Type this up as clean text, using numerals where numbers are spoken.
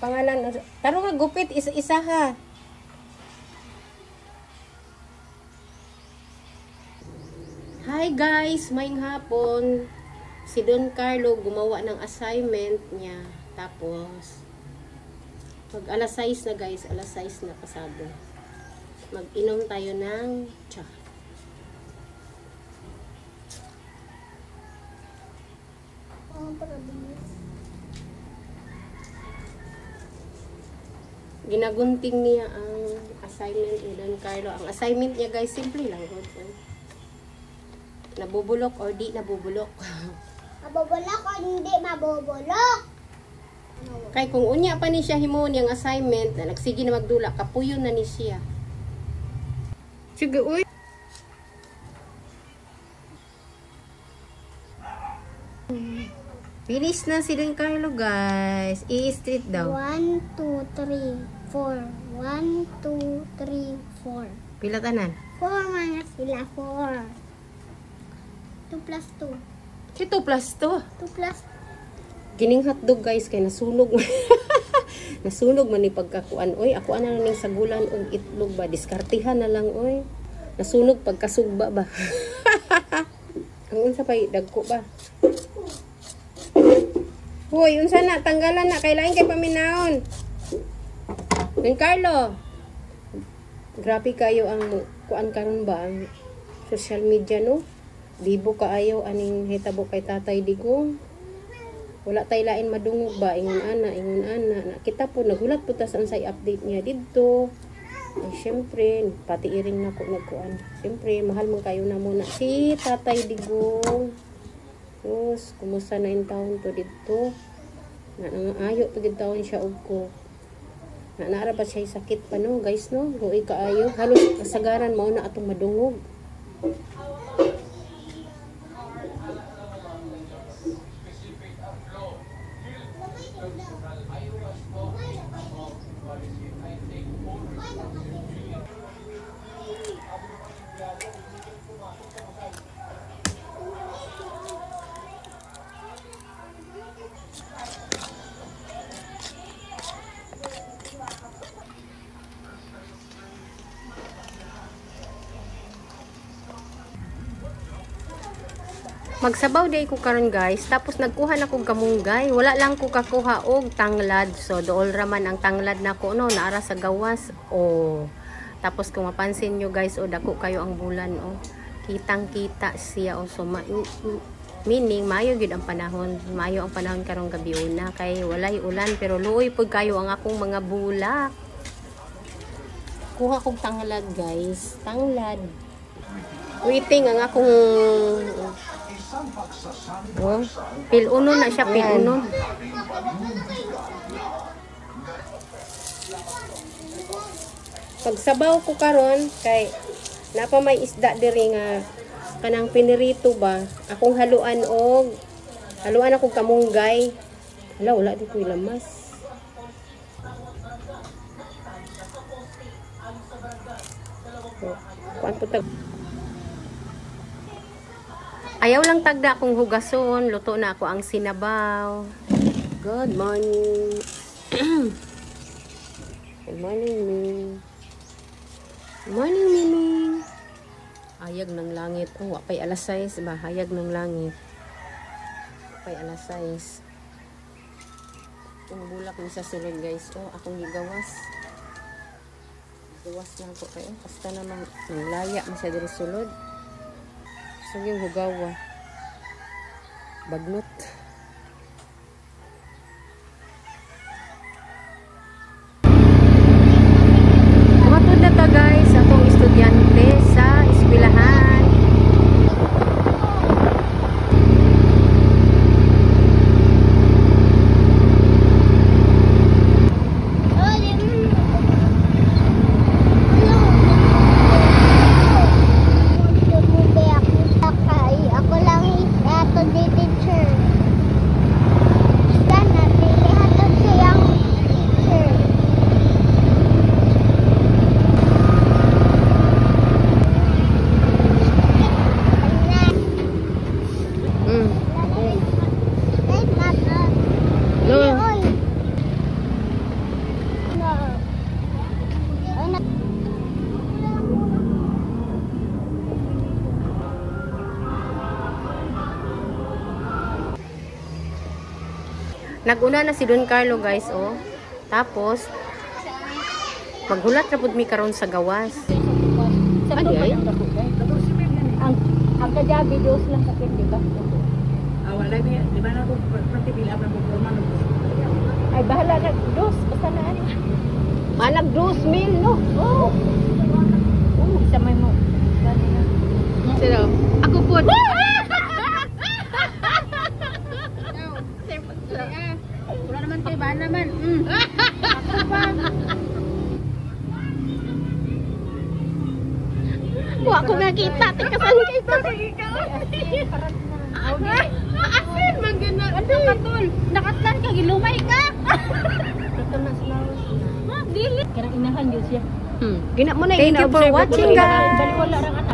pangalan. Taro nga, gupit. Isa-isa ha. Hi guys, maayong hapon. Si Don Carlo gumawa ng assignment niya. Tapos, mag alas 6 na guys. Alas 6 na pasado. Mag-inom tayo ng tsa. Ginagunting niya ang assignment ni Don Carlo. Ang assignment niya guys, simple lang. Nabubulok or di nabubulok. Mabubulok o hindi mabubulok. Kay kung unya pa ni siya himon yung assignment, na nagsige na magdula, kapuyon na ni siya. Sige, uy. Finish na si Don Carlo, guys. I-street daw. 1, 2, 3, 4. 1, 2, 3, 4. Pila tanan? 4 mga sila, 4. 2 plus 2. Si 2 plus 2. 2 plus Gining hotdog, guys, kay nasunog. Nasunog man ni pagkakuan. Oy, ako ana ning sagulan og itlog ba? Diskartihan na lang, oy. Nasunog pagkasugba ba? Ang unsa pay dagko ba? Hoy, unsa na tanggalan na kay lain kay paminaon. Don Carlo. Grabe kayo ang kuan karon ba ang social media no? Dibo kaayo aning hitabo kay Tatay Digong. Wala tay lain madungog ba ingon ana. Kita po nagulat po ta sa unsay update niya didto. Ay syempre pati iring nako nagkuan. Syempre mahal man kayo na muna si Tatay Digong. Tapos, kumusta na yung taon to dito? Ayo to dito taon siya og ko. Naara pa siya sakit pa no, guys no? Luoy kaayo. Halos kasagaran mao na atong madungog. Magsabaw day ko karon guys, tapos nagkuha na kog kamunggay. Wala lang ko kakuha og tanglad. So dool raman ang tanglad nako no, naara sa gawas. Oh. Tapos kung mapansin nyo guys, dako kayo ang bulan oh. Kitang-kita siya oh. So meaning mayo gyud ang panahon. Mayo ang panahon karong gabi una kay walay ulan pero luoy pud kayo ang akong mga bulak. Kuha kog tanglad guys, tanglad. Waiting ang akong oh, pilunon na siya, pilunon. Pagsabaw ko karon kay napa may isda diri nga kanang pinirito ba. Akong haluan akong kamunggay. Wala di ko ilamas. Kuan po tag ayaw lang tagda akong hugason. Luto na ako ang sinabaw. Good morning. Good morning, Ming. Good morning, Miming. Hayag ng langit. Oh, apay alas 6 ba? Hayag ng langit. Apay alas 6. Ang bulak mo sa sulod, guys. Oh, akong gigawas. Gawas lang ko kayo. Basta naman, laya mo sa diri sulod. So yung hugawa bagnot matod na to guys akong estudyante sa eskwelahan. ako lang ito di teacher. Naguna na si Don Carlo, guys, oh. Tapos, maghulat na pud mi karon sa gawas. Ay, Ang kagabi dos lang kapit, di ba? Wala niya, di ba na ito, pati bila pa ng forma ng Ay, bahala na. Dos, basta na ano. malag 2,000, no? Oo. Isa may mo. Sino? Ako po. Wala naman kayo, ba naman? Ako pa. Wa ko nakita, tikasan kita. Asin, manggana. Ano ka, tol? Nakatlan ka, gilumay ka. Ito na sa lawas. Dili. Karang inahan yun siya. Thank you for watching, guys. Dali wala rang ata.